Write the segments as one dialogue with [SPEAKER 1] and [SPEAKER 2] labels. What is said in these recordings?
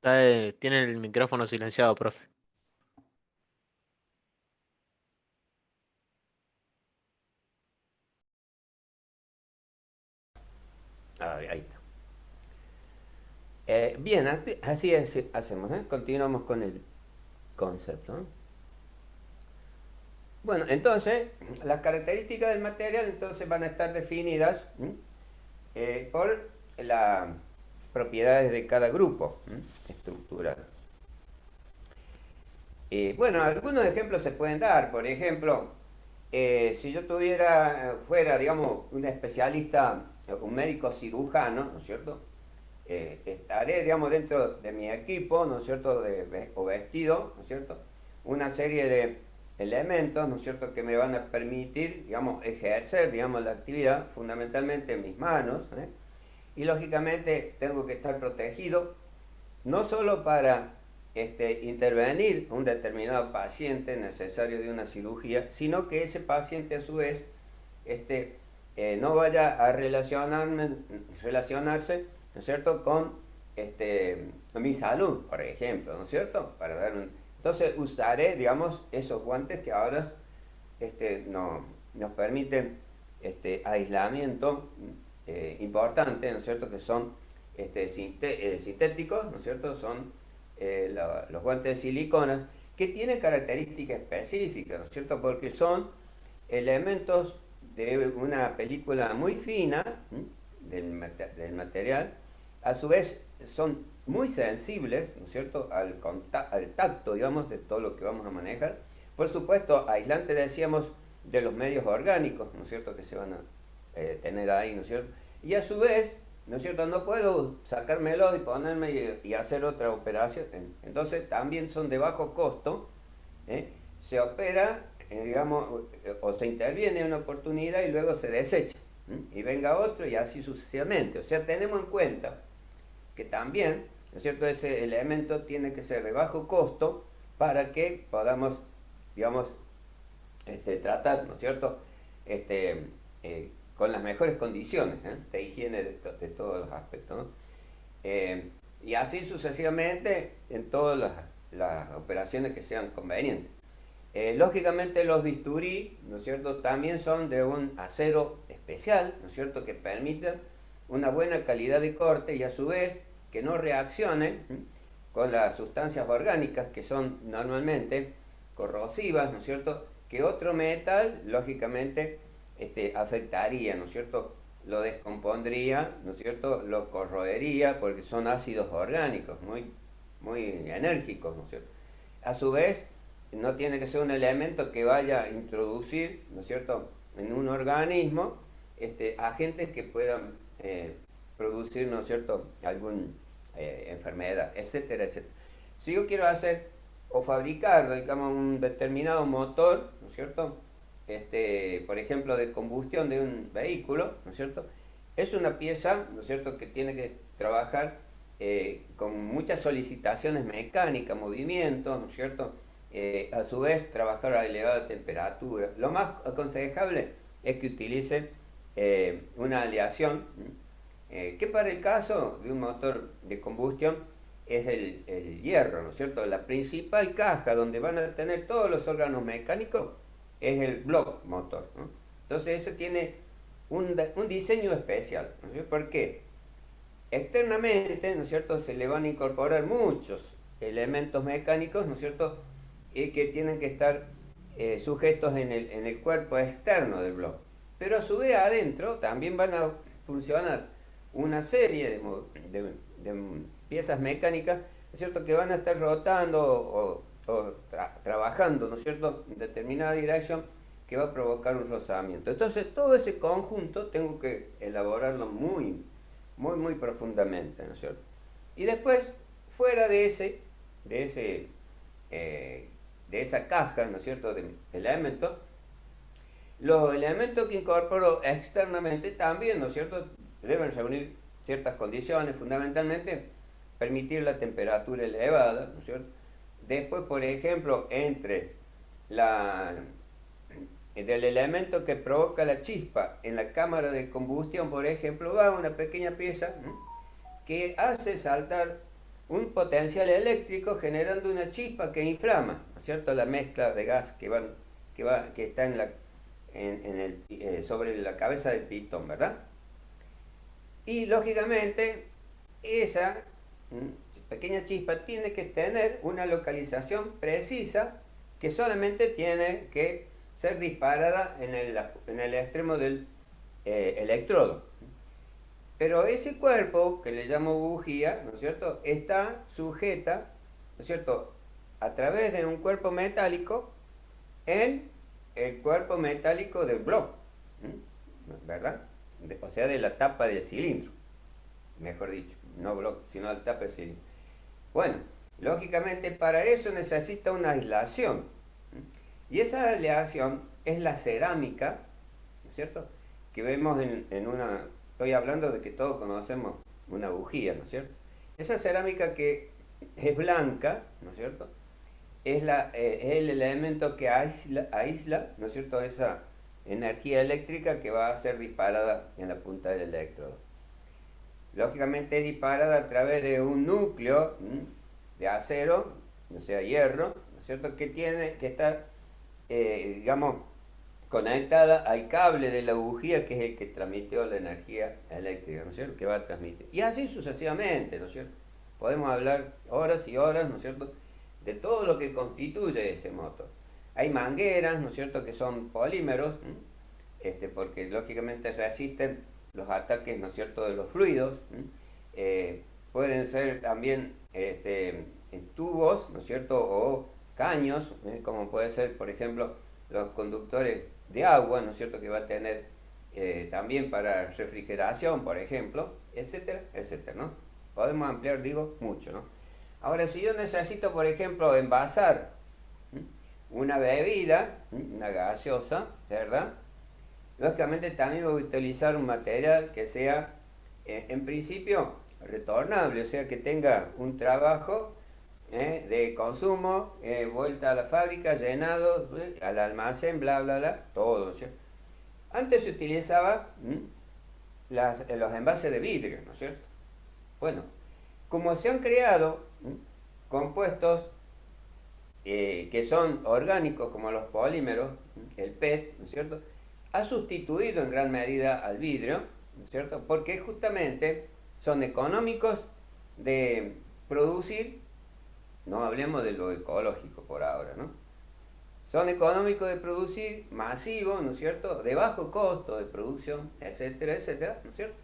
[SPEAKER 1] Tiene el micrófono silenciado, profe.
[SPEAKER 2] Ahí está. Bien, así hacemos, ¿eh? Continuamos con el concepto, ¿no? Bueno, entonces, las características del material entonces van a estar definidas por las propiedades de cada grupo estructural. Bueno, algunos ejemplos se pueden dar. Por ejemplo, si yo fuera, digamos, un especialista, un médico cirujano, ¿no es cierto? Estaré, digamos, dentro de mi equipo, ¿no es cierto?, o vestido, ¿no es cierto?, una serie de elementos, ¿no es cierto?, que me van a permitir, digamos, ejercer, digamos, la actividad fundamentalmente en mis manos, ¿eh? Y lógicamente tengo que estar protegido, no solo para intervenir a un determinado paciente necesario de una cirugía, sino que ese paciente a su vez este, no vaya a relacionarse, ¿no es cierto?, con mi salud, por ejemplo, ¿no es cierto? Entonces usaré, digamos, esos guantes que ahora no, nos permiten aislamiento importante, ¿no es cierto?, que son sintéticos, ¿no es cierto?, son los guantes de silicona, que tienen características específicas, ¿no es cierto?, porque son elementos de una película muy fina del material, a su vez son muy sensibles, ¿no es cierto?, al tacto, digamos, de todo lo que vamos a manejar. Por supuesto, aislante decíamos de los medios orgánicos, ¿no es cierto?, que se van a tener ahí, ¿no es cierto? Y a su vez, ¿no es cierto?, no puedo sacármelo y ponerme y hacer otra operación. Entonces también son de bajo costo, ¿eh? Se opera, digamos, o se interviene en una oportunidad y luego se desecha, y venga otro y así sucesivamente. O sea, tenemos en cuenta que también, ¿no es cierto?, ese elemento tiene que ser de bajo costo para que podamos, digamos, tratar, ¿no es cierto?, este, con las mejores condiciones de higiene de todos los aspectos, ¿no? Y así sucesivamente en todas las operaciones que sean convenientes. Lógicamente los bisturí, ¿no es cierto?, también son de un acero especial, ¿no es cierto?, que permiten una buena calidad de corte y a su vez que no reaccionen con las sustancias orgánicas que son normalmente corrosivas, ¿no es cierto?, que otro metal, lógicamente, afectaría, ¿no es cierto?, lo descompondría, ¿no es cierto?, lo corroería, porque son ácidos orgánicos muy enérgicos, ¿no es cierto? A su vez, no tiene que ser un elemento que vaya a introducir, ¿no es cierto?, en un organismo agentes que puedan producir, ¿no es cierto?, alguna enfermedad, etcétera, etcétera. Si yo quiero hacer o fabricar, digamos, un determinado motor, ¿no es cierto?, por ejemplo, de combustión de un vehículo, ¿no es cierto?, es una pieza, ¿no es cierto?, que tiene que trabajar con muchas solicitaciones mecánicas, movimientos, ¿no es cierto?, a su vez trabajar a elevada temperatura. Lo más aconsejable es que utilice una aleación que para el caso de un motor de combustión es el hierro, ¿no es cierto? La principal caja donde van a tener todos los órganos mecánicos es el block motor, ¿no? Entonces ese tiene un diseño especial, ¿no es cierto? ¿Por qué? Externamente, ¿no es cierto?, se le van a incorporar muchos elementos mecánicos, ¿no es cierto?, que tienen que estar sujetos en el cuerpo externo del bloque. Pero a su vez adentro también van a funcionar una serie de piezas mecánicas, ¿no es cierto?, que van a estar rotando o trabajando, ¿no es cierto?, en determinada dirección que va a provocar un rozamiento. Entonces todo ese conjunto tengo que elaborarlo muy profundamente, ¿no es cierto? Y después, fuera de ese, eh, de esa caja, ¿no es cierto?, de elementos, los elementos que incorporo externamente también, ¿no es cierto?, deben reunir ciertas condiciones, fundamentalmente permitir la temperatura elevada, ¿no es cierto? Después, por ejemplo, entre la, del elemento que provoca la chispa en la cámara de combustión, por ejemplo, va una pequeña pieza que hace saltar un potencial eléctrico generando una chispa que inflama, ¿no es cierto?, la mezcla de gas que está sobre la cabeza del pistón, ¿verdad? Y lógicamente esa pequeña chispa tiene que tener una localización precisa que solamente tiene que ser disparada en el extremo del electrodo. Pero ese cuerpo, que le llamo bujía, ¿no es cierto?, está sujeta, ¿no es cierto?, a través de un cuerpo metálico en el cuerpo metálico del bloque, ¿verdad? O sea, de la tapa del cilindro, mejor dicho, no bloque, sino la tapa del cilindro. Bueno, lógicamente para eso necesita una aislación. Y esa aleación es la cerámica, ¿no es cierto?, que vemos en una... Estoy hablando de que todos conocemos una bujía, ¿no es cierto? Esa cerámica que es blanca, ¿no es cierto?, es el elemento que aísla, ¿no es cierto?, esa energía eléctrica que va a ser disparada en la punta del electrodo. Lógicamente es disparada a través de un núcleo de acero, o sea, hierro, ¿no es cierto?, que tiene que estar, digamos, conectada al cable de la bujía, que es el que transmitió la energía eléctrica, ¿no es cierto?, que va a transmitir. Y así sucesivamente, ¿no es cierto? Podemos hablar horas y horas, ¿no es cierto?, de todo lo que constituye ese motor. Hay mangueras, ¿no es cierto?, que son polímeros, porque lógicamente resisten los ataques, ¿no es cierto?, de los fluidos. Pueden ser también tubos, ¿no es cierto?, o caños, como puede ser, por ejemplo, los conductores de agua, ¿no es cierto?, que va a tener también para refrigeración, por ejemplo, etcétera, etcétera, ¿no? Podemos ampliar, digo, mucho, ¿no? Ahora, si yo necesito, por ejemplo, envasar una bebida, una gaseosa, ¿verdad?, lógicamente también voy a utilizar un material que sea, en principio, retornable, o sea, que tenga un trabajo de consumo, vuelta a la fábrica, llenado, al almacén, bla, bla, bla, todo, ¿cierto? Antes se utilizaba los envases de vidrio, ¿no es cierto? Bueno, como se han creado compuestos que son orgánicos, como los polímeros, el PET, ¿no es cierto?, ha sustituido en gran medida al vidrio, ¿no es cierto?, porque justamente son económicos de producir. No hablemos de lo ecológico por ahora, ¿no? Son económicos de producir, masivos, ¿no es cierto?, de bajo costo de producción, etcétera, etcétera, ¿no es cierto?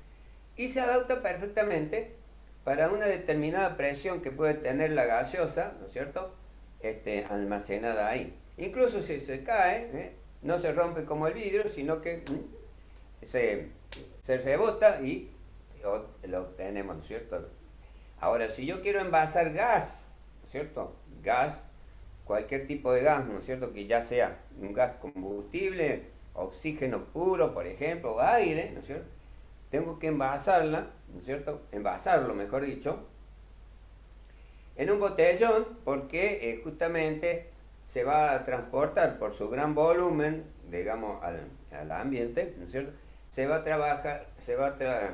[SPEAKER 2] Y se adapta perfectamente para una determinada presión que puede tener la gaseosa, ¿no es cierto?, almacenada ahí. Incluso si se cae, no se rompe como el vidrio, sino que se rebota y lo obtenemos, ¿no es cierto? Ahora, si yo quiero envasar gas, ¿no es cierto?, gas, cualquier tipo de gas, ¿no es cierto?, que ya sea un gas combustible, oxígeno puro, por ejemplo, o aire, ¿no es cierto?, tengo que envasarla, ¿no es cierto?, envasarlo, mejor dicho, en un botellón, porque justamente se va a transportar por su gran volumen, digamos, al ambiente, ¿no es cierto?, se va a trabajar, se va a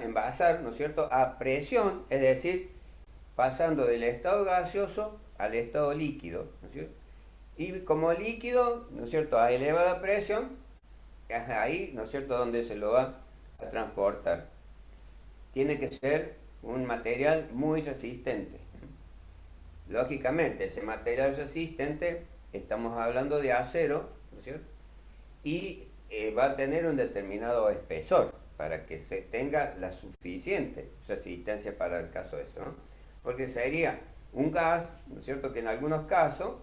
[SPEAKER 2] envasar, ¿no es cierto?, a presión, es decir, pasando del estado gaseoso al estado líquido, ¿no es cierto? Y como líquido, ¿no es cierto?, a elevada presión, es ahí, ¿no es cierto?, donde se lo va a transportar. Tiene que ser un material muy resistente. Lógicamente, ese material resistente, estamos hablando de acero, ¿no es cierto?, y va a tener un determinado espesor para que se tenga la suficiente resistencia para el caso de eso, ¿no? Porque sería un gas, ¿no es cierto?, que en algunos casos,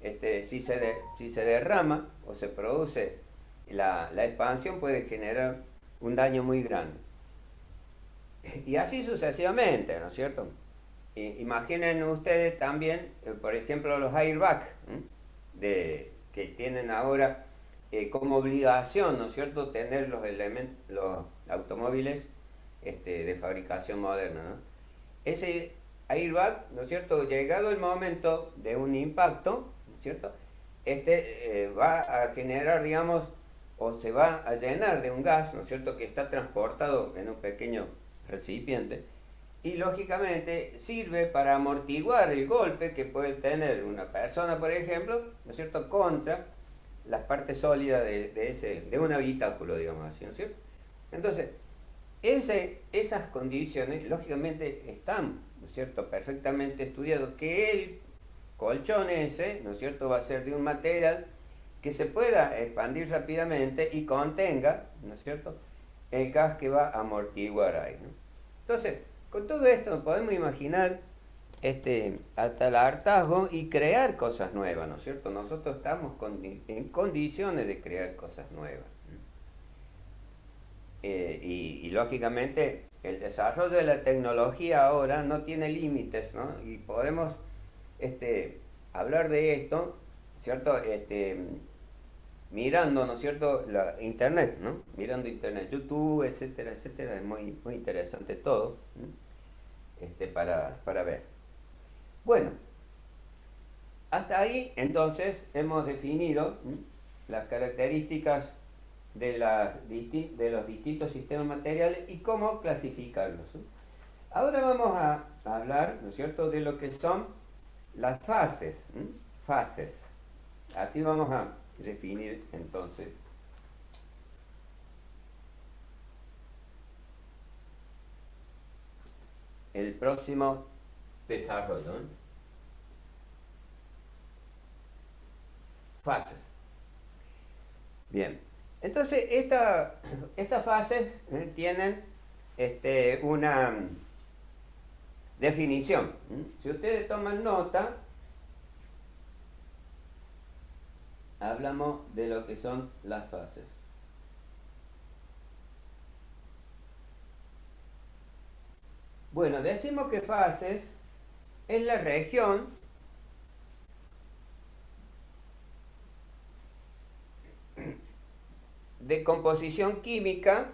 [SPEAKER 2] si se derrama o se produce la expansión, puede generar un daño muy grande. Y así sucesivamente, ¿no es cierto? Imaginen ustedes también, por ejemplo, los airbags, que tienen ahora como obligación, ¿no es cierto?, tener los automóviles de fabricación moderna, ¿no? Ese airbag, ¿no es cierto?, llegado el momento de un impacto, ¿no es cierto?, va a generar, digamos, o se va a llenar de un gas, ¿no es cierto?, que está transportado en un pequeño recipiente, y lógicamente sirve para amortiguar el golpe que puede tener una persona, por ejemplo, ¿no es cierto?, contra las partes sólidas de un habitáculo, digamos así, ¿no es cierto? Entonces, esas condiciones, lógicamente, están, ¿no es cierto?, perfectamente estudiados, que el colchón ese, ¿no es cierto?, va a ser de un material que se pueda expandir rápidamente y contenga, ¿no es cierto?, el gas que va a amortiguar ahí, ¿no? Entonces, con todo esto podemos imaginar hasta el hartazgo y crear cosas nuevas, ¿no es cierto? Nosotros estamos en condiciones de crear cosas nuevas. Y lógicamente el desarrollo de la tecnología ahora no tiene límites, ¿no? Y podemos hablar de esto, ¿cierto? Mirando, ¿no es cierto?, internet, ¿no? Mirando internet, YouTube, etcétera, etcétera, es muy, muy interesante todo, ¿no?, para ver. Bueno, hasta ahí entonces hemos definido, ¿no?, las características de los distintos sistemas materiales y cómo clasificarlos, ¿no? Ahora vamos a hablar, ¿no es cierto?, de lo que son las fases, ¿no? Fases. Así vamos a definir entonces el próximo desarrollo, ¿no? Fases. Bien, entonces estas fases tienen una definición. Si ustedes toman nota, hablamos de lo que son las fases. Bueno, decimos que fases es la región de composición química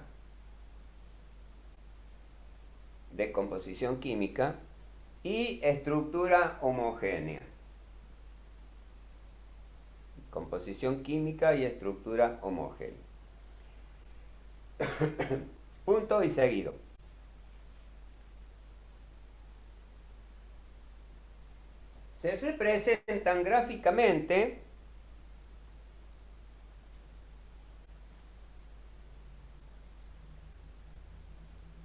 [SPEAKER 2] y estructura homogénea. Composición química y estructura homogénea. Punto y seguido. Se representan gráficamente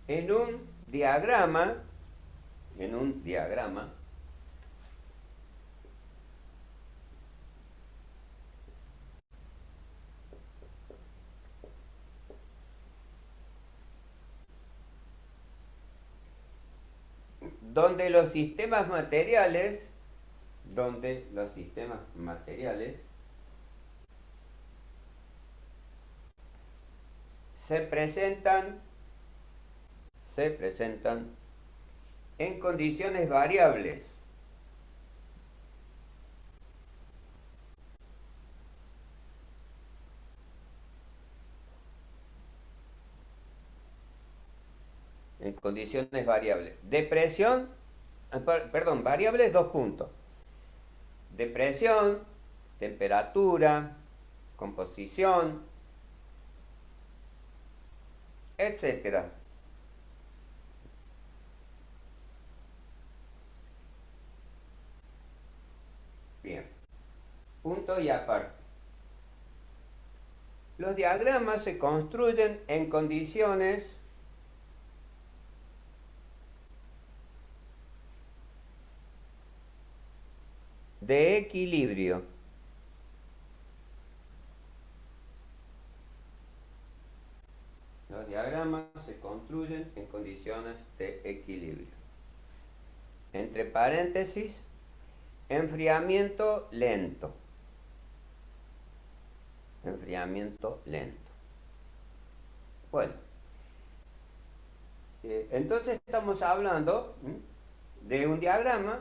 [SPEAKER 2] en un diagrama, donde los sistemas materiales se presentan en condiciones variables. En condiciones variables. Depresión, perdón, variables, dos puntos. Depresión, temperatura, composición, etcétera. Bien. Punto y aparte. Los diagramas se construyen en condiciones de equilibrio. Los diagramas se construyen en condiciones de equilibrio. Entre paréntesis, enfriamiento lento. Enfriamiento lento. Bueno, entonces estamos hablando de un diagrama.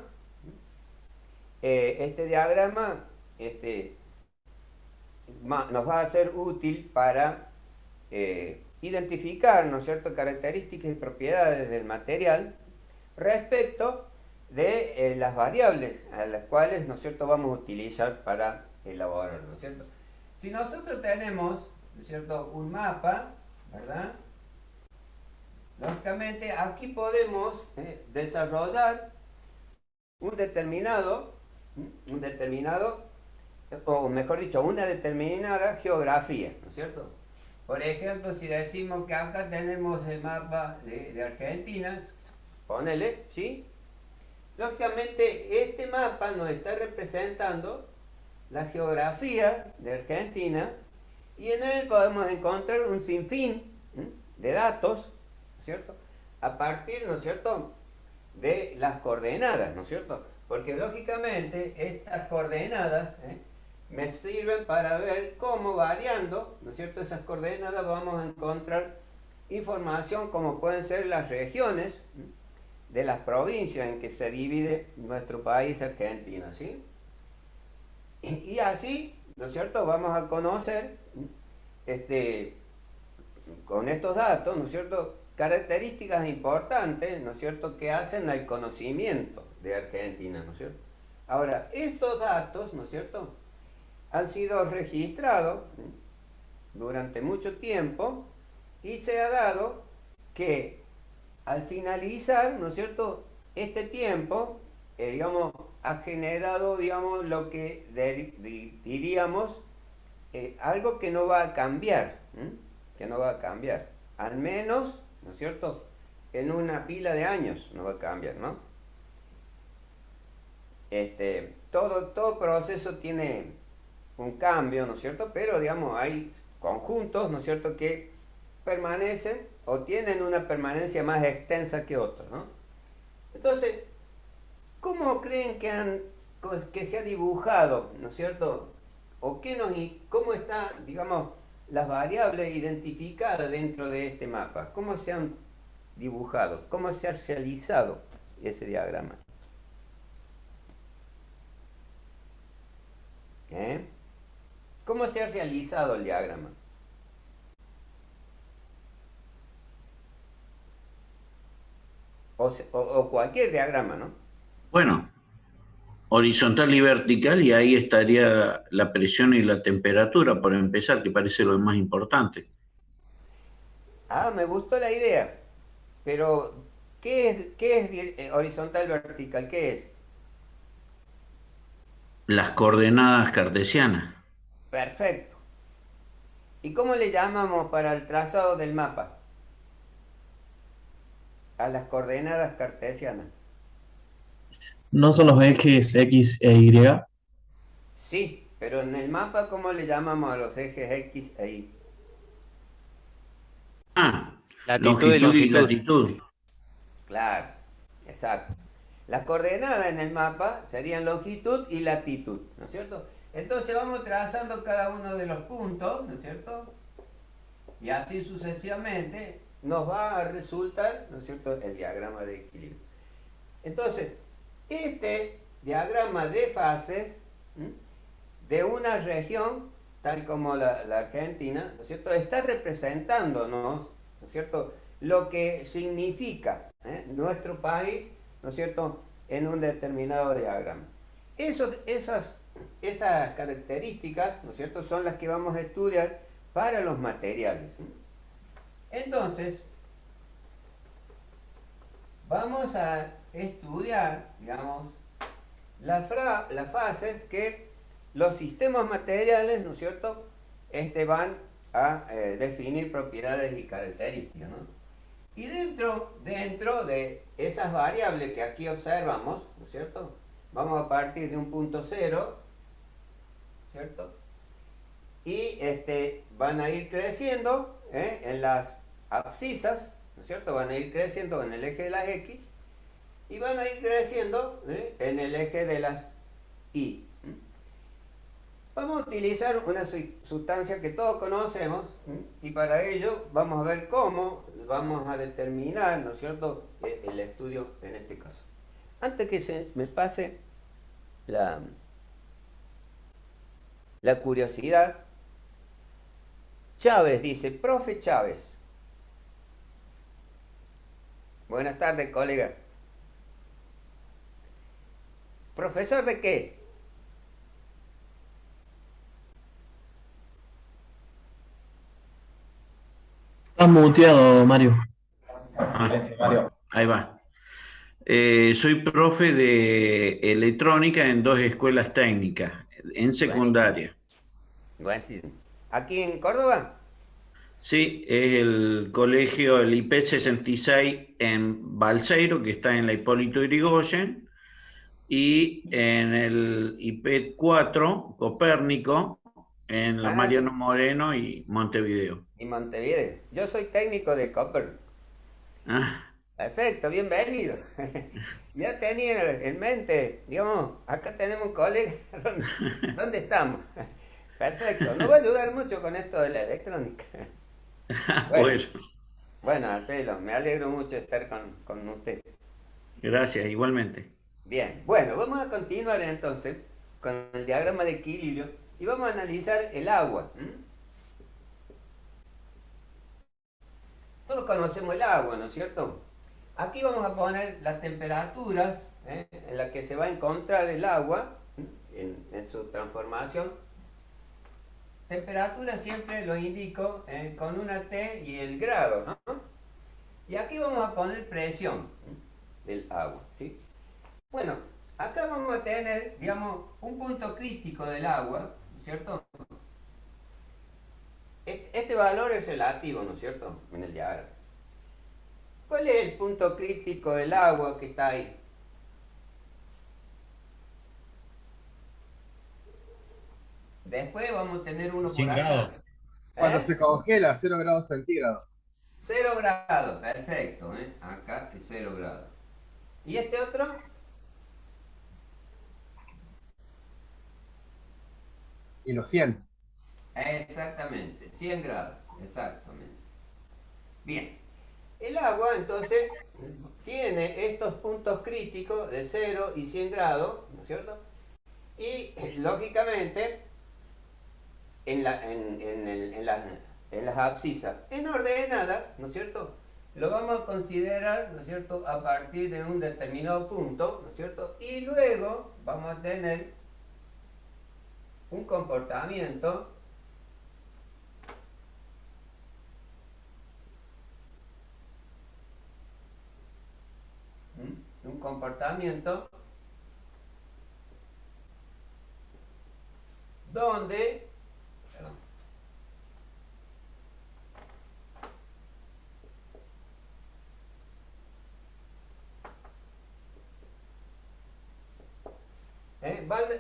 [SPEAKER 2] Este diagrama nos va a ser útil para identificar, ¿no es cierto?, características y propiedades del material respecto de las variables a las cuales, ¿no es cierto?, vamos a utilizar para elaborar, ¿no es cierto? Si nosotros tenemos, ¿no es cierto?, un mapa, ¿verdad?, lógicamente aquí podemos desarrollar un determinado, un determinado, o mejor dicho, una determinada geografía, ¿no es cierto? Por ejemplo, si decimos que acá tenemos el mapa de Argentina, ponele, ¿sí? Lógicamente, este mapa nos está representando la geografía de Argentina y en él podemos encontrar un sinfín de datos, ¿no es cierto? A partir, ¿no es cierto?, de las coordenadas, ¿no es cierto? Porque lógicamente estas coordenadas me sirven para ver cómo variando, ¿no es cierto?, esas coordenadas vamos a encontrar información como pueden ser las regiones de las provincias en que se divide nuestro país Argentina, ¿sí? Y así, ¿no es cierto?, vamos a conocer con estos datos, ¿no es cierto?, características importantes, ¿no es cierto?, que hacen al conocimiento de Argentina, ¿no es cierto? Ahora, estos datos, ¿no es cierto?, han sido registrados durante mucho tiempo y se ha dado que al finalizar, ¿no es cierto?, este tiempo, digamos, ha generado, digamos, lo que diríamos, algo que no va a cambiar, que no va a cambiar, al menos, ¿no es cierto?, en una pila de años no va a cambiar, ¿no? Todo proceso tiene un cambio, ¿no es cierto?, pero, digamos, hay conjuntos, ¿no es cierto?, que permanecen o tienen una permanencia más extensa que otros, ¿no? Entonces, ¿cómo creen que se ha dibujado, ¿no es cierto? ¿O cómo está, digamos, las variables identificadas dentro de este mapa? ¿Cómo se han dibujado? ¿Cómo se ha realizado ese diagrama? ¿Eh? ¿Cómo se ha realizado el diagrama? O cualquier diagrama, ¿no?
[SPEAKER 3] Bueno, horizontal y vertical, y ahí estaría la presión y la temperatura, por empezar, que parece lo más importante.
[SPEAKER 2] Ah, me gustó la idea, pero ¿qué es horizontal vertical? ¿Qué es?
[SPEAKER 3] Las coordenadas cartesianas.
[SPEAKER 2] Perfecto. ¿Y cómo le llamamos para el trazado del mapa? A las coordenadas cartesianas.
[SPEAKER 4] No son los ejes X e Y.
[SPEAKER 2] Sí, pero en el mapa, ¿cómo le llamamos a los ejes X e Y?
[SPEAKER 3] Ah,
[SPEAKER 1] Latitud y
[SPEAKER 3] longitud y
[SPEAKER 1] longitud.
[SPEAKER 3] latitud.
[SPEAKER 2] Claro, exacto. Las coordenadas en el mapa serían longitud y latitud, ¿no es cierto? Entonces vamos trazando cada uno de los puntos, ¿no es cierto? Y así sucesivamente nos va a resultar, ¿no es cierto?, el diagrama de equilibrio. Entonces, este diagrama de fases de una región, tal como la Argentina, ¿no es cierto?, está representándonos, ¿no es cierto?, lo que significa nuestro país, ¿no es cierto?, en un determinado diagrama. Esas características, ¿no es cierto?, son las que vamos a estudiar para los materiales. Entonces, vamos a estudiar, digamos, las fases que los sistemas materiales, ¿no es cierto?, van a definir propiedades y características, ¿no? Y dentro de esas variables que aquí observamos, ¿no es cierto?, vamos a partir de un punto cero, ¿cierto?, y van a ir creciendo en las abscisas, ¿no es cierto?, van a ir creciendo en el eje de las X y van a ir creciendo en el eje de las Y. Vamos a utilizar una sustancia que todos conocemos y para ello vamos a ver cómo vamos a determinar, ¿no es cierto?, el estudio en este caso. Antes que se me pase la curiosidad, Chávez dice, profe Chávez. Buenas tardes, colega. ¿Profesor de qué?
[SPEAKER 4] Estás muteado, Mario.
[SPEAKER 5] Silencio, Mario.
[SPEAKER 3] Ahí va. Soy profe de electrónica en 2 escuelas técnicas, en secundaria.
[SPEAKER 2] Buenísimo. ¿Aquí en Córdoba?
[SPEAKER 3] Sí, es el colegio, el IP 66 en Balseiro, que está en la Hipólito Yrigoyen, y en el IP 4, Copérnico, en la
[SPEAKER 2] Ah,
[SPEAKER 3] Mariano Moreno y Montevideo.
[SPEAKER 2] y Montevideo. Yo soy técnico de Copper.
[SPEAKER 3] Ah,
[SPEAKER 2] Perfecto, bienvenido. Ya tenía en mente, digamos, acá tenemos un colega. ¿Dónde estamos? Perfecto, nos va a ayudar mucho con esto de la electrónica. Bueno,
[SPEAKER 3] bueno,
[SPEAKER 2] bueno, Alfredo, me alegro mucho de estar con usted.
[SPEAKER 3] gracias, igualmente.
[SPEAKER 2] Bien, bueno, vamos a continuar entonces con el diagrama de equilibrio y vamos a analizar el agua. Todos conocemos el agua, ¿no es cierto? Aquí vamos a poner las temperaturas en las que se va a encontrar el agua en su transformación. Temperatura siempre lo indico con una T y el grado, ¿no? Y aquí vamos a poner presión del agua, ¿sí? Bueno, acá vamos a tener, digamos, un punto crítico del agua, ¿no es cierto? Este valor es relativo, ¿no es cierto? En el diagrama. ¿Cuál es el punto crítico del agua que está ahí? Después vamos a tener uno
[SPEAKER 5] 100
[SPEAKER 2] por acá.
[SPEAKER 5] grados.
[SPEAKER 6] Cuando
[SPEAKER 2] ¿Eh?
[SPEAKER 6] se congela, 0 grados centígrados.
[SPEAKER 2] 0 grados, perfecto. Acá es 0 grados. ¿Y este otro?
[SPEAKER 6] Y los 100.
[SPEAKER 2] Exactamente, 100 grados, exactamente. Bien, el agua entonces tiene estos puntos críticos de 0 y 100 grados, ¿no es cierto? Y lógicamente en las abscisas en ordenada, ¿no es cierto? Lo vamos a considerar, ¿no es cierto?, a partir de un determinado punto, ¿no es cierto? Y luego vamos a tener un comportamiento donde, perdón,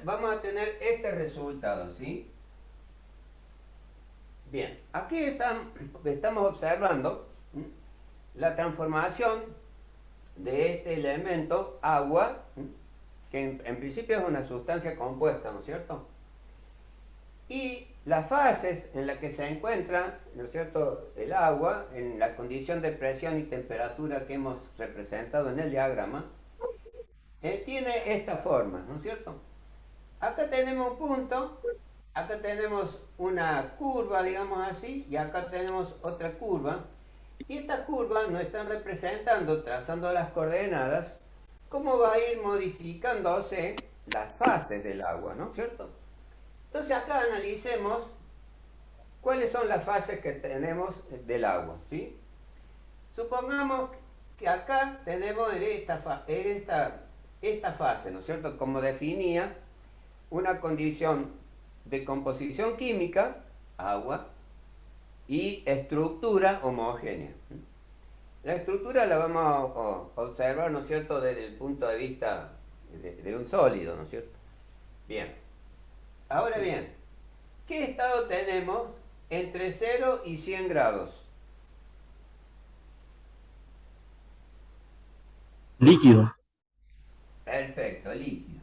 [SPEAKER 2] vamos a tener este resultado, ¿sí? Bien, aquí estamos observando la transformación de este elemento agua, que en principio es una sustancia compuesta, ¿no es cierto? Y las fases en las que se encuentra, ¿no es cierto?, el agua, en la condición de presión y temperatura que hemos representado en el diagrama, tiene esta forma, ¿no es cierto? Acá tenemos un punto, acá tenemos una curva, digamos así, y acá tenemos otra curva, y estas curvas nos están representando, trazando las coordenadas, cómo va a ir modificándose las fases del agua, ¿no es cierto? Entonces acá analicemos cuáles son las fases que tenemos del agua, ¿sí? Supongamos que acá tenemos esta fase, ¿no es cierto? Como definía una condición de composición química, agua, y estructura homogénea. La estructura la vamos a observar, ¿no es cierto?, desde el punto de vista de un sólido, ¿no es cierto? Bien. Ahora bien, ¿qué estado tenemos entre 0 y 100 grados?
[SPEAKER 4] Líquido.
[SPEAKER 2] Perfecto, líquido.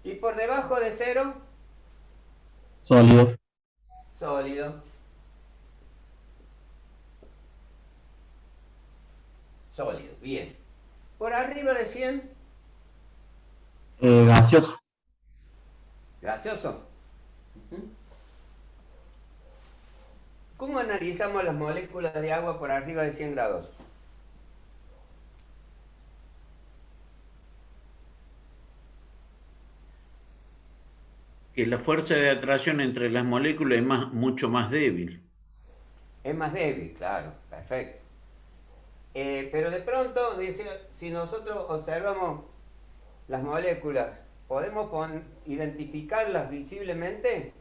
[SPEAKER 2] ¿Y por debajo de 0?
[SPEAKER 4] Sólido.
[SPEAKER 2] Sólido. Sólido, bien. Por arriba de 100,
[SPEAKER 4] Gaseoso.
[SPEAKER 2] gaseoso. ¿Cómo analizamos las moléculas de agua por arriba de 100 grados?
[SPEAKER 3] Que la fuerza de atracción entre las moléculas es mucho más débil.
[SPEAKER 2] Es más débil, claro, perfecto. Pero de pronto, dice, si nosotros observamos las moléculas, ¿podemos identificarlas visiblemente?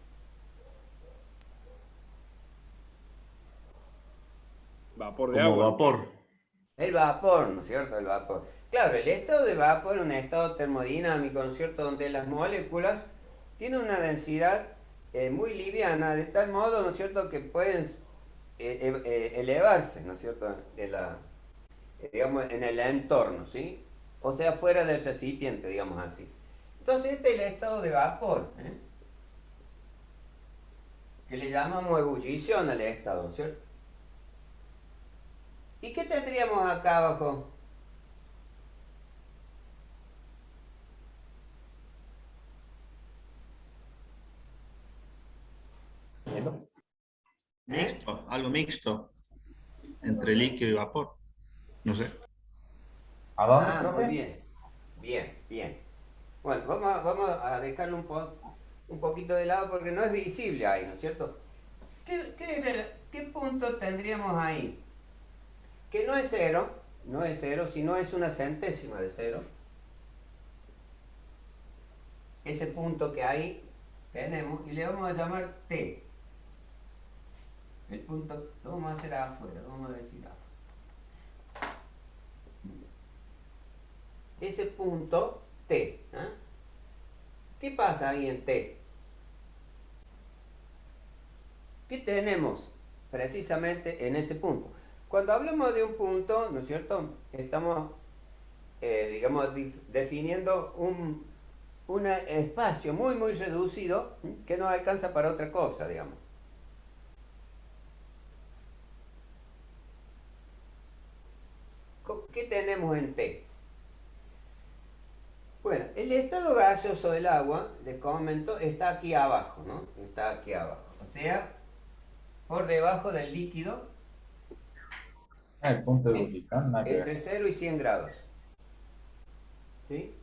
[SPEAKER 5] Vapor de
[SPEAKER 3] Como
[SPEAKER 5] agua.
[SPEAKER 3] vapor.
[SPEAKER 2] El vapor, ¿no es cierto? El vapor. Claro, el estado de vapor es un estado termodinámico, ¿no es cierto? Donde las moléculas tienen una densidad muy liviana, de tal modo, ¿no es cierto?, que pueden elevarse, ¿no es cierto?, digamos, en el entorno, ¿sí? O sea, fuera del recipiente, digamos así. Entonces, este es el estado de vapor, que le llamamos ebullición al estado, ¿cierto? ¿Y qué tendríamos acá abajo?
[SPEAKER 6] Hielo.
[SPEAKER 7] Mixto, algo mixto entre líquido y vapor. No sé.
[SPEAKER 6] ¿A dónde,
[SPEAKER 2] Ah, muy
[SPEAKER 6] profe?
[SPEAKER 2] bien. Bien, bien. Bueno, vamos a dejarlo un poquito de lado porque no es visible ahí, ¿no es cierto? ¿Qué punto tendríamos ahí? Que no es cero, no es cero, sino es una centésima de cero. Ese punto que ahí tenemos y le vamos a llamar T. El punto, lo vamos a hacer afuera, lo vamos a decir afuera. Ese punto T. ¿Eh? ¿Qué pasa ahí en T? ¿Qué tenemos precisamente en ese punto? Cuando hablamos de un punto, ¿no es cierto?, estamos, digamos, definiendo un espacio muy, muy reducido que no alcanza para otra cosa, digamos. ¿Qué tenemos en T? Bueno, el estado gaseoso del agua, les comento, está aquí abajo, ¿no? Está aquí abajo. O sea, por debajo del líquido,
[SPEAKER 6] El punto de ebullición, nada que ver.
[SPEAKER 2] entre 0 y 100 grados. ¿Sí?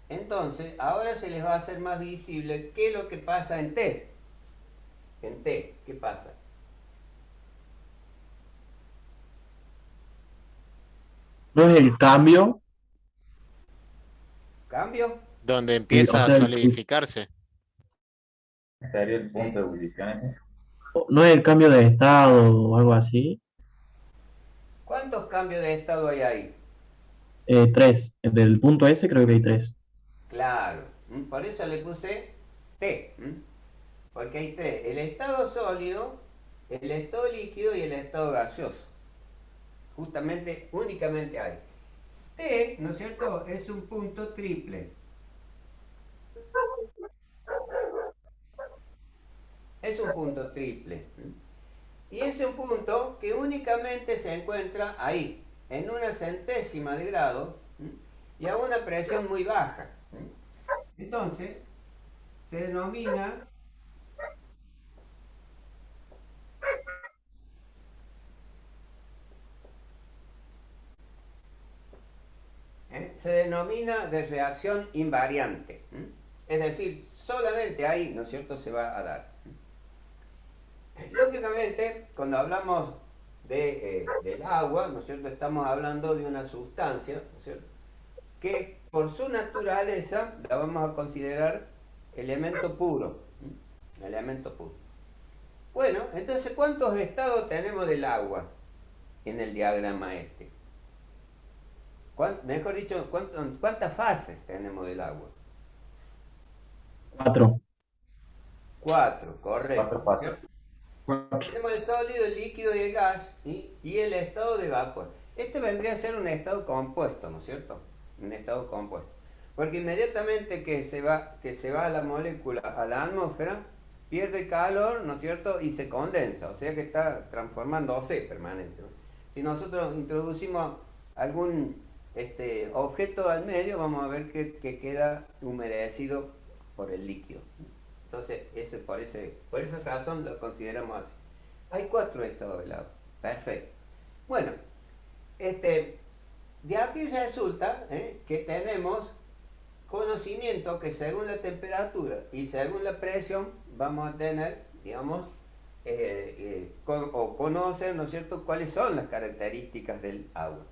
[SPEAKER 2] Entonces, ahora se les va a hacer más visible qué es lo que pasa en T. En T, ¿qué pasa?
[SPEAKER 4] ¿No es el cambio?
[SPEAKER 2] ¿Cambio?
[SPEAKER 1] Donde
[SPEAKER 4] O
[SPEAKER 1] empieza a
[SPEAKER 4] sea,
[SPEAKER 1] solidificarse.
[SPEAKER 6] ¿En serio el punto de ebullición ese?
[SPEAKER 4] ¿no es el cambio de estado o algo así?
[SPEAKER 2] ¿Cuántos cambios de estado hay ahí?
[SPEAKER 4] Tres. Del punto S creo que hay tres.
[SPEAKER 2] Claro, por eso le puse T, porque hay tres: el estado sólido, el estado líquido y el estado gaseoso. Justamente, únicamente hay. T, ¿no es cierto?, es un punto triple. Es un punto triple. Y es un punto que únicamente se encuentra ahí, en una centésima de grado y a una presión muy baja. Entonces, se denomina de reacción invariante. Es decir, solamente ahí, ¿no es cierto?, se va a dar. Lógicamente, cuando hablamos del agua, ¿no es cierto?, estamos hablando de una sustancia, ¿no es cierto?, que por su naturaleza la vamos a considerar elemento puro. Elemento puro. Bueno, entonces, ¿cuántos estados tenemos del agua en el diagrama este? Mejor dicho, ¿cuántas fases tenemos del agua?
[SPEAKER 4] Cuatro.
[SPEAKER 2] 4, correcto.
[SPEAKER 6] 4 fases.
[SPEAKER 2] Tenemos el sólido, el líquido y el gas, y el estado de vapor. Este vendría a ser un estado compuesto, ¿no es cierto? Un estado compuesto. Porque inmediatamente que se va la molécula a la atmósfera, pierde calor, ¿no es cierto?, y se condensa, o sea que está transformándose permanentemente. Si nosotros introducimos algún objeto al medio, vamos a ver que queda humedecido por el líquido. Entonces, por esa razón lo consideramos así. Hay 4 estados del agua. Perfecto. Bueno, de aquí resulta que tenemos conocimiento que según la temperatura y según la presión vamos a tener, digamos, o conocer, ¿no es cierto?, cuáles son las características del agua.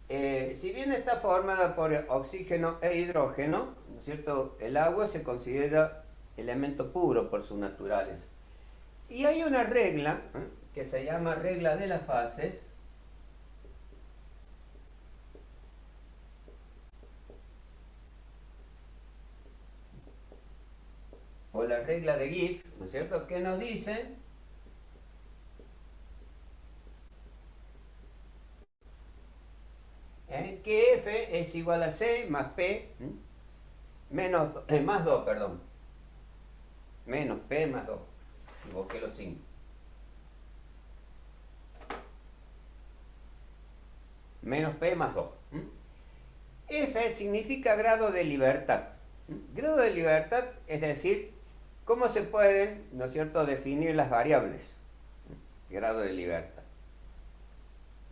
[SPEAKER 2] Si bien está formada por oxígeno e hidrógeno, ¿no es cierto?, el agua se considera elemento puro por su naturaleza. Y hay una regla que se llama regla de las fases, o la regla de Gibbs, ¿no es cierto?, que nos dice que F es igual a C más P más 2, perdón. Menos P más 2. Equivoqué los signos. Menos P más 2. F significa grado de libertad. Grado de libertad es decir, cómo se pueden, ¿no es cierto?, definir las variables. Grado de libertad.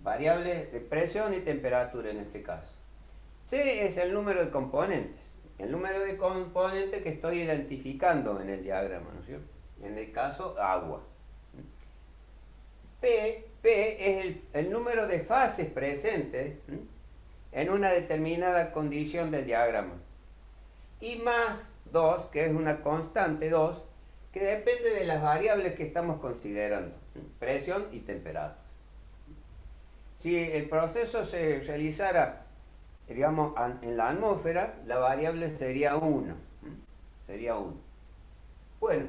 [SPEAKER 2] Variables de presión y temperatura en este caso. C es el número de componentes. El número de componentes que estoy identificando en el diagrama, ¿no es cierto? En el caso, agua. P es el número de fases presentes en una determinada condición del diagrama. Y más 2, que es una constante 2, que depende de las variables que estamos considerando, presión y temperatura. Si el proceso se realizara, digamos, en la atmósfera, la variable sería 1. Sería 1. Bueno,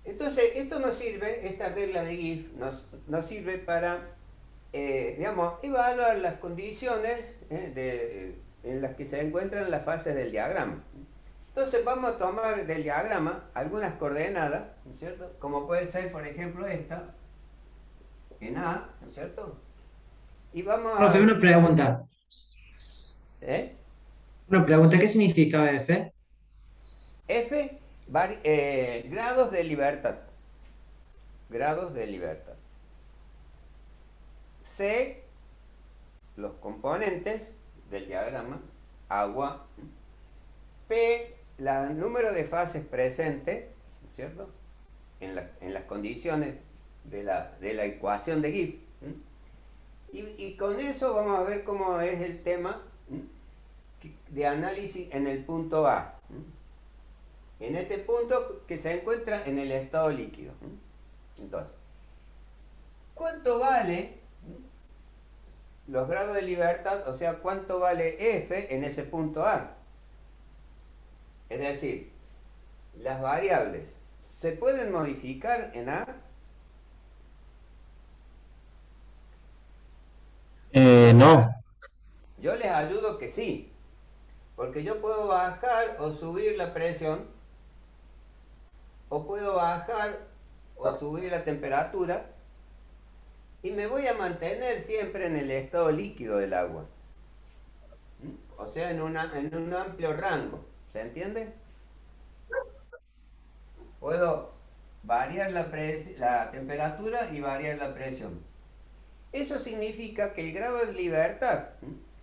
[SPEAKER 2] entonces esto nos sirve, esta regla de Gibbs nos sirve para, digamos, evaluar las condiciones en las que se encuentran las fases del diagrama. Entonces vamos a tomar del diagrama algunas coordenadas, ¿no es cierto? Como puede ser, por ejemplo, esta, en A, ¿no es cierto? Y vamos a...
[SPEAKER 5] Profe, una pregunta. Una pregunta, ¿qué significa F?
[SPEAKER 2] F, grados de libertad. Grados de libertad. C, los componentes del diagrama, agua. P, el número de fases presentes, ¿no es cierto?, en las condiciones de la ecuación de Gibbs. Y con eso vamos a ver cómo es el tema de análisis en el punto A. En este punto que se encuentra en el estado líquido. Entonces, ¿cuánto vale los grados de libertad? O sea, ¿cuánto vale F en ese punto A? Es decir, las variables ¿se pueden modificar en A?
[SPEAKER 4] No.
[SPEAKER 2] Yo les ayudo que sí, porque yo puedo bajar o subir la presión, o puedo bajar o subir la temperatura, y me voy a mantener siempre en el estado líquido del agua. O sea, en un amplio rango. ¿Se entiende? Puedo variar la temperatura y variar la presión. Eso significa que el grado de libertad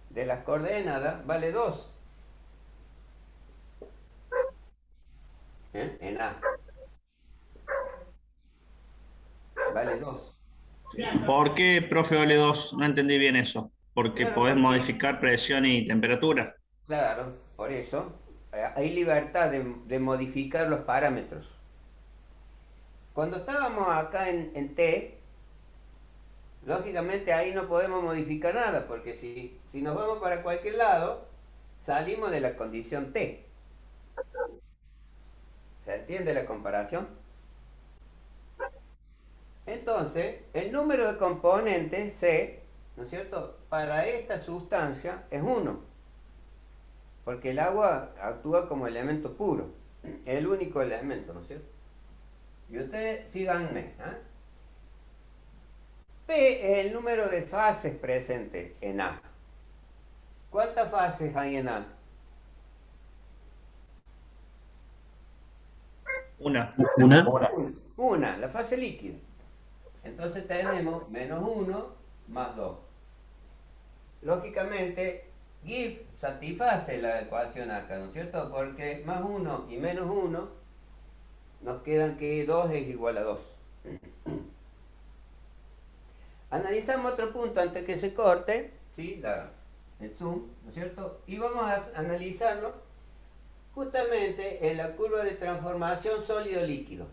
[SPEAKER 2] de las coordenadas vale 2. En A. Vale 2.
[SPEAKER 7] ¿Por qué, profe, vale 2? No entendí bien eso. Porque
[SPEAKER 2] Claro,
[SPEAKER 7] podés
[SPEAKER 2] porque-
[SPEAKER 7] modificar presión y temperatura.
[SPEAKER 2] Claro, por eso hay libertad de modificar los parámetros. Cuando estábamos acá en T, lógicamente ahí no podemos modificar nada, porque si nos vamos para cualquier lado, salimos de la condición T. ¿Se entiende la comparación? Entonces, el número de componentes C, ¿no es cierto?, para esta sustancia es 1. Porque el agua actúa como elemento puro. Es el único elemento, ¿no es cierto? Y ustedes síganme. P es el número de fases presentes en A. ¿Cuántas fases hay en A?
[SPEAKER 7] Una.
[SPEAKER 4] Una.
[SPEAKER 2] Una, la fase líquida. Entonces tenemos -1 más 2. Lógicamente, Gibbs satisface la ecuación acá, ¿no es cierto? Porque más 1 y menos 1 nos quedan que 2 es igual a 2. Analizamos otro punto antes que se corte, ¿sí? El zoom, ¿no es cierto? Y vamos a analizarlo justamente en la curva de transformación sólido-líquido.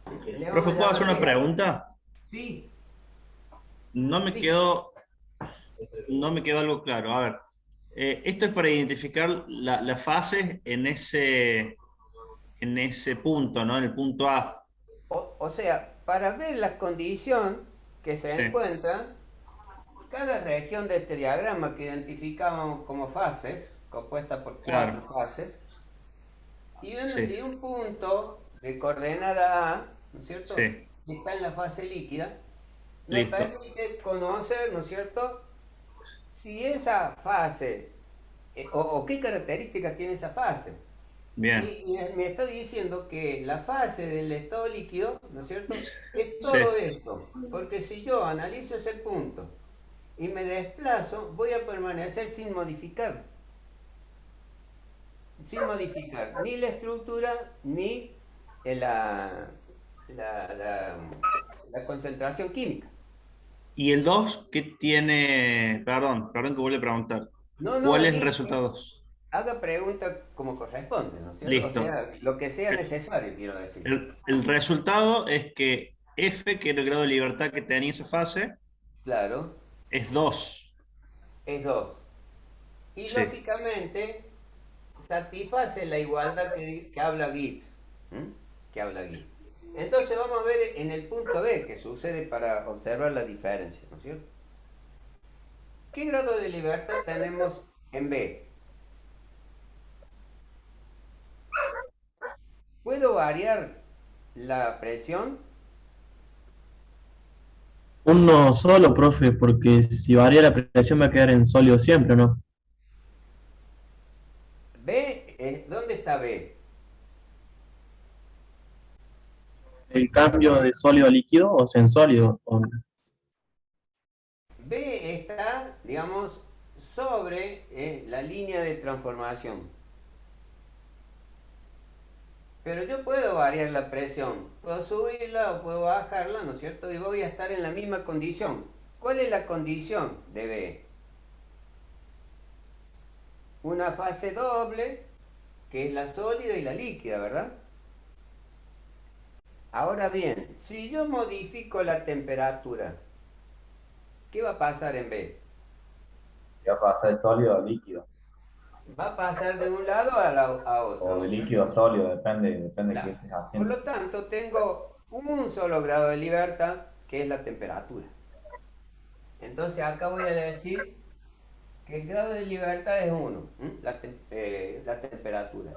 [SPEAKER 7] Profe, ¿puedo hacer una pregunta?
[SPEAKER 2] Sí,
[SPEAKER 7] No me
[SPEAKER 2] Sí.
[SPEAKER 7] quedó, no me quedó algo claro. A ver, esto es para identificar las fases en ese punto, ¿no? En el punto A.
[SPEAKER 2] o sea, para ver la condición que se
[SPEAKER 7] Sí.
[SPEAKER 2] encuentra, cada región de este diagrama que identificamos como fases, compuesta por 4
[SPEAKER 7] Claro.
[SPEAKER 2] fases, y
[SPEAKER 7] Sí.
[SPEAKER 2] un punto de coordenada A, ¿no es cierto?
[SPEAKER 7] Sí.
[SPEAKER 2] Que está en la fase líquida, nos
[SPEAKER 7] Listo.
[SPEAKER 2] permite conocer, ¿no es cierto?, si esa fase, o qué características tiene esa fase.
[SPEAKER 7] Bien.
[SPEAKER 2] Y me está diciendo que la fase del estado líquido, ¿no es cierto?, es todo
[SPEAKER 7] Sí.
[SPEAKER 2] esto. Porque si yo analizo ese punto y me desplazo, voy a permanecer sin modificar. Sin modificar ni la estructura ni la, la- la concentración química.
[SPEAKER 7] ¿Y el 2 qué tiene? Perdón que vuelvo a preguntar.
[SPEAKER 2] No,
[SPEAKER 7] ¿Cuál
[SPEAKER 2] no,
[SPEAKER 7] es el resultado 2?
[SPEAKER 2] haga pregunta como corresponde, ¿no es cierto? O
[SPEAKER 7] Listo.
[SPEAKER 2] sea, lo que sea necesario, quiero decir.
[SPEAKER 7] El resultado es que F, que era el grado de libertad que tenía esa fase,
[SPEAKER 2] Claro,
[SPEAKER 7] es 2.
[SPEAKER 2] es 2. Y
[SPEAKER 7] Sí.
[SPEAKER 2] lógicamente satisface la igualdad que habla Git. ¿Mm? Que habla Git. Entonces vamos a ver en el punto B qué sucede para observar la diferencia, ¿no es cierto? ¿Qué grado de libertad tenemos en B? ¿Puedo variar la presión?
[SPEAKER 4] Uno solo, profe, porque si varía la presión va a quedar en sólido siempre, ¿no?
[SPEAKER 2] B, ¿dónde está B?
[SPEAKER 4] El cambio de sólido a líquido o sea, en sólido.
[SPEAKER 2] B está, digamos, sobre la línea de transformación. Pero yo puedo variar la presión, puedo subirla o puedo bajarla, ¿no es cierto? Y voy a estar en la misma condición. ¿Cuál es la condición de B? Una fase doble, que es la sólida y la líquida, ¿verdad? Ahora bien, si yo modifico la temperatura, ¿qué va a pasar en B?
[SPEAKER 6] Ya pasa de sólido a líquido.
[SPEAKER 2] Va a pasar de un lado a otro,
[SPEAKER 6] O
[SPEAKER 2] ¿no
[SPEAKER 6] de
[SPEAKER 2] es
[SPEAKER 6] líquido a
[SPEAKER 2] cierto?
[SPEAKER 6] sólido, depende de qué
[SPEAKER 2] Claro.
[SPEAKER 6] estés
[SPEAKER 2] Por
[SPEAKER 6] haciendo.
[SPEAKER 2] lo tanto, tengo un solo grado de libertad, que es la temperatura. Entonces acá voy a decir que el grado de libertad es 1, la temperatura.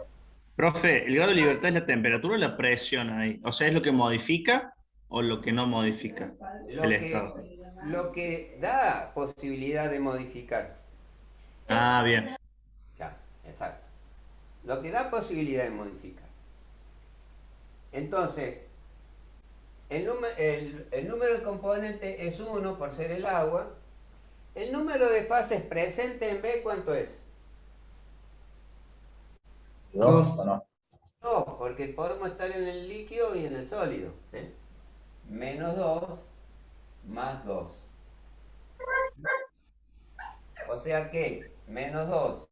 [SPEAKER 7] Profe, ¿el grado de libertad es la temperatura o la presión ahí? O sea, ¿es lo que modifica o lo que no modifica el
[SPEAKER 2] Lo
[SPEAKER 7] estado?
[SPEAKER 2] que, lo que da posibilidad de modificar.
[SPEAKER 7] Ah, bien.
[SPEAKER 2] Ya, exacto. Lo que da posibilidad de modificar. Entonces, el número de componentes es 1 por ser el agua. El número de fases presente en B, ¿cuánto es?
[SPEAKER 6] ¿Dos o no?
[SPEAKER 2] 2, porque podemos estar en el líquido y en el sólido. ¿Sí? Menos 2 más 2. O sea que menos 2